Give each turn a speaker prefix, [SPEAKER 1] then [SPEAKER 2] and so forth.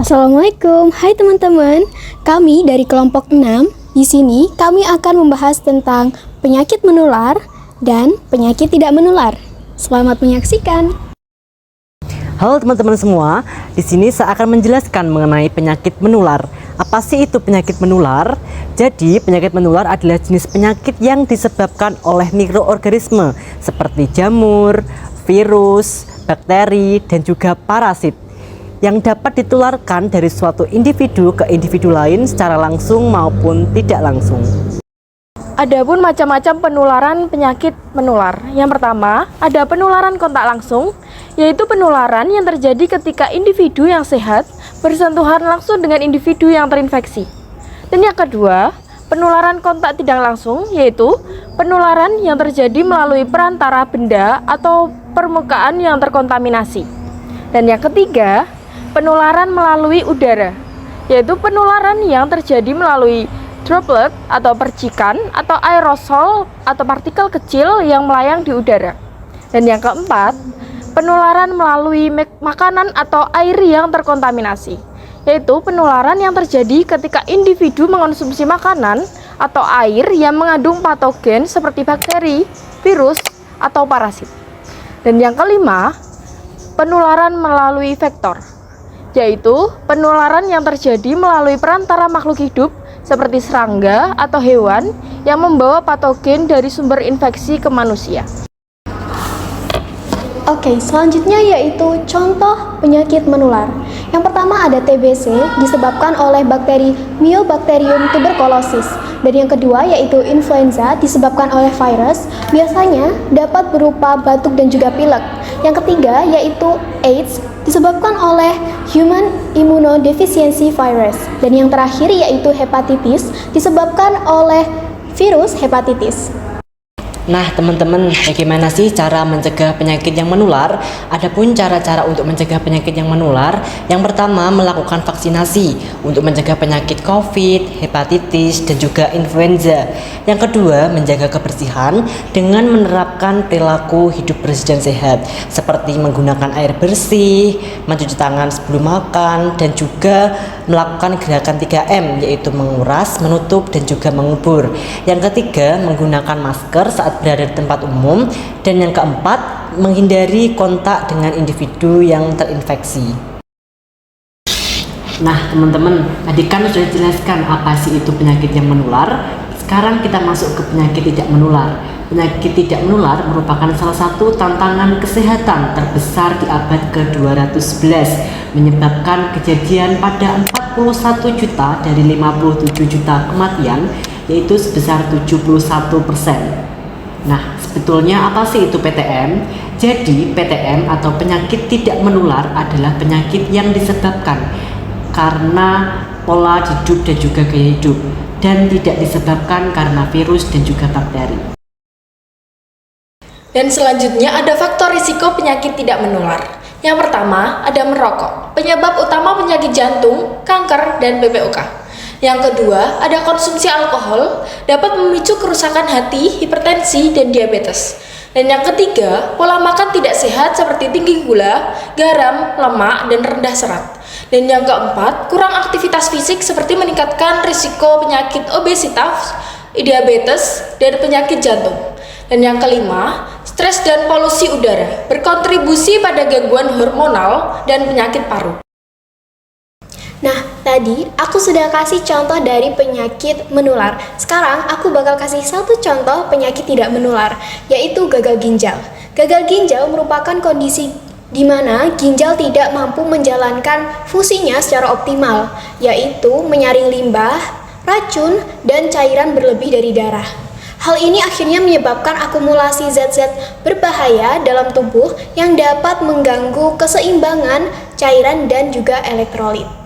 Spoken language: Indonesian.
[SPEAKER 1] Assalamualaikum, hai teman-teman. Kami dari kelompok 6. Di sini kami akan membahas tentang penyakit menular dan penyakit tidak menular. Selamat menyaksikan.
[SPEAKER 2] Halo teman-teman semua, di sini saya akan menjelaskan mengenai penyakit menular. Apa sih itu penyakit menular? Jadi, penyakit menular adalah jenis penyakit yang disebabkan oleh mikroorganisme seperti jamur, virus, bakteri, dan juga parasit yang dapat ditularkan dari suatu individu ke individu lain secara langsung maupun tidak langsung.
[SPEAKER 3] Adapun macam-macam penularan penyakit menular. Yang pertama, ada penularan kontak langsung, yaitu penularan yang terjadi ketika individu yang sehat bersentuhan langsung dengan individu yang terinfeksi. Dan yang kedua, penularan kontak tidak langsung, yaitu penularan yang terjadi melalui perantara benda atau permukaan yang terkontaminasi. Dan yang ketiga, penularan melalui udara, yaitu penularan yang terjadi melalui droplet atau percikan atau aerosol atau partikel kecil yang melayang di udara. Dan yang keempat, penularan melalui makanan atau air yang terkontaminasi, yaitu penularan yang terjadi ketika individu mengonsumsi makanan atau air yang mengandung patogen seperti bakteri, virus, atau parasit. Dan yang kelima, penularan melalui vektor, yaitu penularan yang terjadi melalui perantara makhluk hidup seperti serangga atau hewan yang membawa patogen dari sumber infeksi ke manusia.
[SPEAKER 1] Oke, selanjutnya yaitu contoh penyakit menular. Yang pertama ada TBC disebabkan oleh bakteri Mycobacterium tuberculosis. Dan yang kedua yaitu influenza disebabkan oleh virus, biasanya dapat berupa batuk dan juga pilek. Yang ketiga yaitu AIDS disebabkan oleh Human Immunodeficiency Virus. Dan yang terakhir yaitu hepatitis disebabkan oleh virus hepatitis.
[SPEAKER 2] Nah teman-teman, bagaimana sih cara mencegah penyakit yang menular? Adapun cara-cara untuk mencegah penyakit yang menular, yang pertama melakukan vaksinasi untuk mencegah penyakit COVID, hepatitis, dan juga influenza. Yang kedua, menjaga kebersihan dengan menerapkan perilaku hidup bersih dan sehat, seperti menggunakan air bersih, mencuci tangan sebelum makan, dan juga melakukan gerakan 3M, yaitu menguras, menutup, dan juga mengubur. Yang ketiga, menggunakan masker saat berada di tempat umum. Dan yang keempat, menghindari kontak dengan individu yang terinfeksi. Nah teman-teman, tadi kan sudah dijelaskan apa sih itu penyakit yang menular. Sekarang kita masuk ke penyakit tidak menular. Penyakit tidak menular merupakan salah satu tantangan kesehatan terbesar di abad ke-211, menyebabkan kejadian pada 41 juta dari 57 juta kematian, yaitu sebesar 71%. Nah, sebetulnya apa sih itu PTM? Jadi, PTM atau penyakit tidak menular adalah penyakit yang disebabkan karena pola hidup dan juga gaya hidup, dan tidak disebabkan karena virus dan juga bakteri.
[SPEAKER 3] Dan selanjutnya ada faktor risiko penyakit tidak menular. Yang pertama, ada merokok, penyebab utama penyakit jantung, kanker, dan PPOK. Yang kedua, ada konsumsi alkohol, dapat memicu kerusakan hati, hipertensi, dan diabetes. Dan yang ketiga, pola makan tidak sehat seperti tinggi gula, garam, lemak, dan rendah serat. Dan yang keempat, kurang aktivitas fisik seperti meningkatkan risiko penyakit obesitas, diabetes, dan penyakit jantung. Dan yang kelima, stres dan polusi udara berkontribusi pada gangguan hormonal dan penyakit paru.
[SPEAKER 1] Nah, tadi aku sudah kasih contoh dari penyakit menular. Sekarang aku bakal kasih satu contoh penyakit tidak menular, yaitu gagal ginjal. Gagal ginjal merupakan kondisi di mana ginjal tidak mampu menjalankan fungsinya secara optimal, yaitu menyaring limbah, racun, dan cairan berlebih dari darah. Hal ini akhirnya menyebabkan akumulasi zat-zat berbahaya dalam tubuh yang dapat mengganggu keseimbangan cairan dan juga elektrolit.